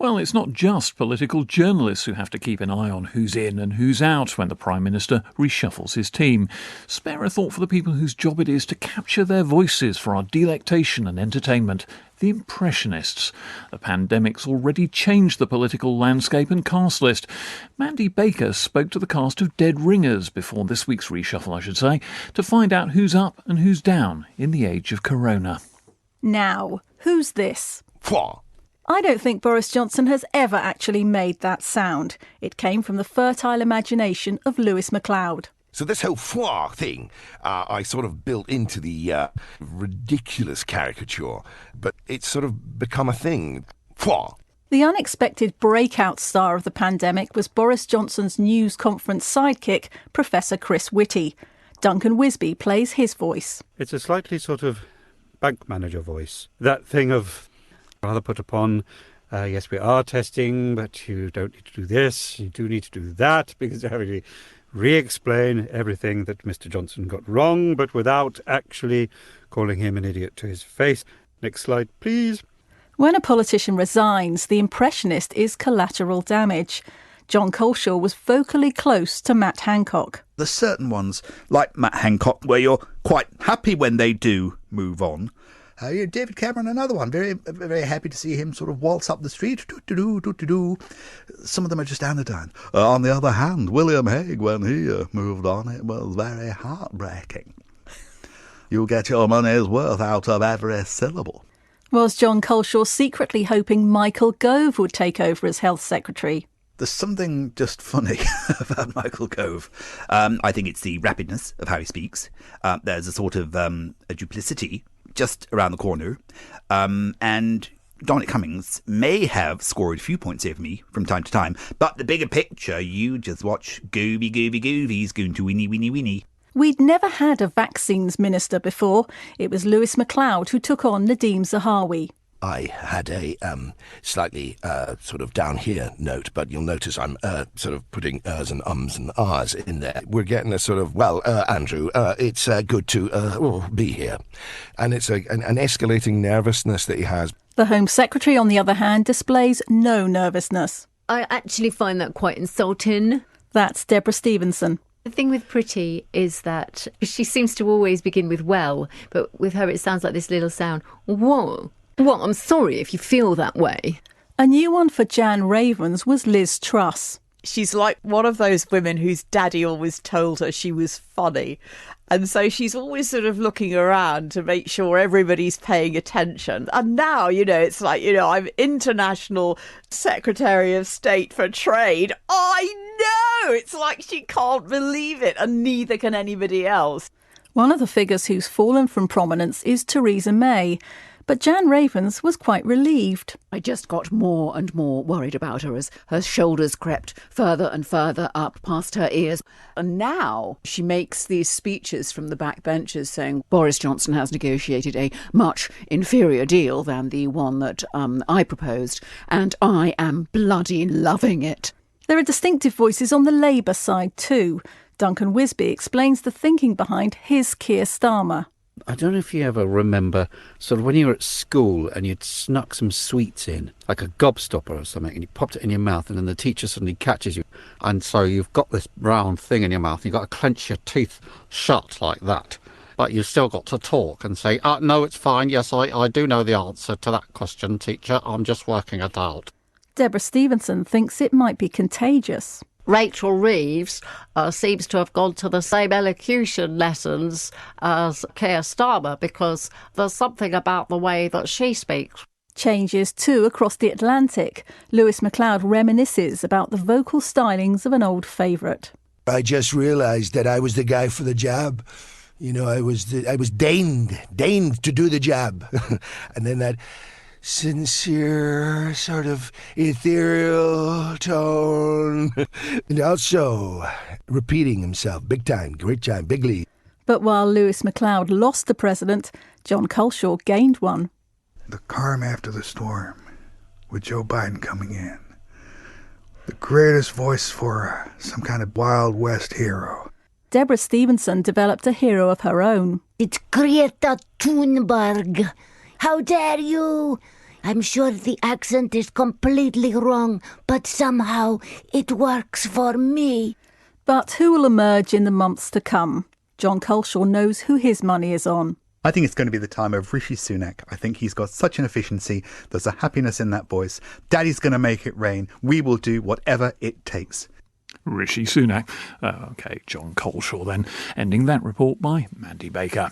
Well, it's not just political journalists who have to keep an eye on who's in and who's out when the Prime Minister reshuffles his team. Spare a thought for the people whose job it is to capture their voices for our delectation and entertainment. The Impressionists. The pandemic's already changed the political landscape and cast list. Mandy Baker spoke to the cast of Dead Ringers before this week's reshuffle, I should say, to find out who's up and who's down in the age of corona. Now, who's this? Pwah. I don't think Boris Johnson has ever actually made that sound. It came from the fertile imagination of Lewis Macleod. So this whole foie thing, I sort of built into the ridiculous caricature, but it's sort of become a thing. Foie. The unexpected breakout star of the pandemic was Boris Johnson's news conference sidekick, Professor Chris Whitty. Duncan Wisby plays his voice. It's a slightly sort of bank manager voice. That thing of rather put upon, yes, we are testing, but you don't need to do this, you do need to do that, because you're having to re-explain everything that Mr. Johnson got wrong, but without actually calling him an idiot to his face. Next slide, please. When a politician resigns, the impressionist is collateral damage. John Coleshaw was vocally close to Matt Hancock. There's certain ones, like Matt Hancock, where you're quite happy when they do move on. David Cameron, another one. Very, very happy to see him sort of waltz up the street. Some of them are just anodyne. On the other hand, William Hague, when he moved on, it was very heartbreaking. You get your money's worth out of every syllable. Was John Coleshaw secretly hoping Michael Gove would take over as Health Secretary? There's something just funny about Michael Gove. I think it's the rapidness of how he speaks. There's a sort of a duplicity just around the corner, and Dominic Cummings may have scored a few points over me from time to time, but the bigger picture, you just watch Govy's going to winnie. We'd never had a vaccines minister before. It was Lewis Macleod who took on Nadeem Zahawi. I had a slightly sort of down here note, but you'll notice I'm sort of putting ers and ums and ahs in there. We're getting a sort of, Andrew, it's good to be here. And it's an escalating nervousness that he has. The Home Secretary, on the other hand, displays no nervousness. I actually find that quite insulting. That's Deborah Stevenson. The thing with Pretty is that she seems to always begin with well, but with her it sounds like this little sound, whoa. Well, I'm sorry if you feel that way. A new one for Jan Ravens was Liz Truss. She's like one of those women whose daddy always told her she was funny. And so she's always sort of looking around to make sure everybody's paying attention. And now, it's like, I'm International Secretary of State for Trade. I know! It's like she can't believe it, and neither can anybody else. One of the figures who's fallen from prominence is Theresa May. But Jan Ravens was quite relieved. I just got more and more worried about her as her shoulders crept further and further up past her ears. And now she makes these speeches from the back benches saying Boris Johnson has negotiated a much inferior deal than the one that I proposed, and I am bloody loving it. There are distinctive voices on the Labour side too. Duncan Wisby explains the thinking behind his Keir Starmer. I don't know if you ever remember sort of when you were at school and you'd snuck some sweets in, like a gobstopper or something, and you popped it in your mouth and then the teacher suddenly catches you. And so you've got this round thing in your mouth and you've got to clench your teeth shut like that. But you've still got to talk and say, no, it's fine. Yes, I do know the answer to that question, teacher. I'm just working it out. Deborah Stevenson thinks it might be contagious. Rachel Reeves seems to have gone to the same elocution lessons as Keir Starmer because there's something about the way that she speaks. Changes too across the Atlantic. Lewis Macleod reminisces about the vocal stylings of an old favourite. I just realised that I was the guy for the job. I was deigned to do the job. And then that sincere, sort of ethereal tone. And also repeating himself. Big time, great time, big lead. But while Lewis Macleod lost the president, John Coleshaw gained one. The calm after the storm, with Joe Biden coming in. The greatest voice for some kind of Wild West hero. Deborah Stevenson developed a hero of her own. It's Greta Thunberg. How dare you? I'm sure the accent is completely wrong, but somehow it works for me. But who will emerge in the months to come? John Culshaw knows who his money is on. I think it's going to be the time of Rishi Sunak. I think he's got such an efficiency. There's a happiness in that voice. Daddy's going to make it rain. We will do whatever it takes. Rishi Sunak. OK, John Culshaw then, ending that report by Mandy Baker.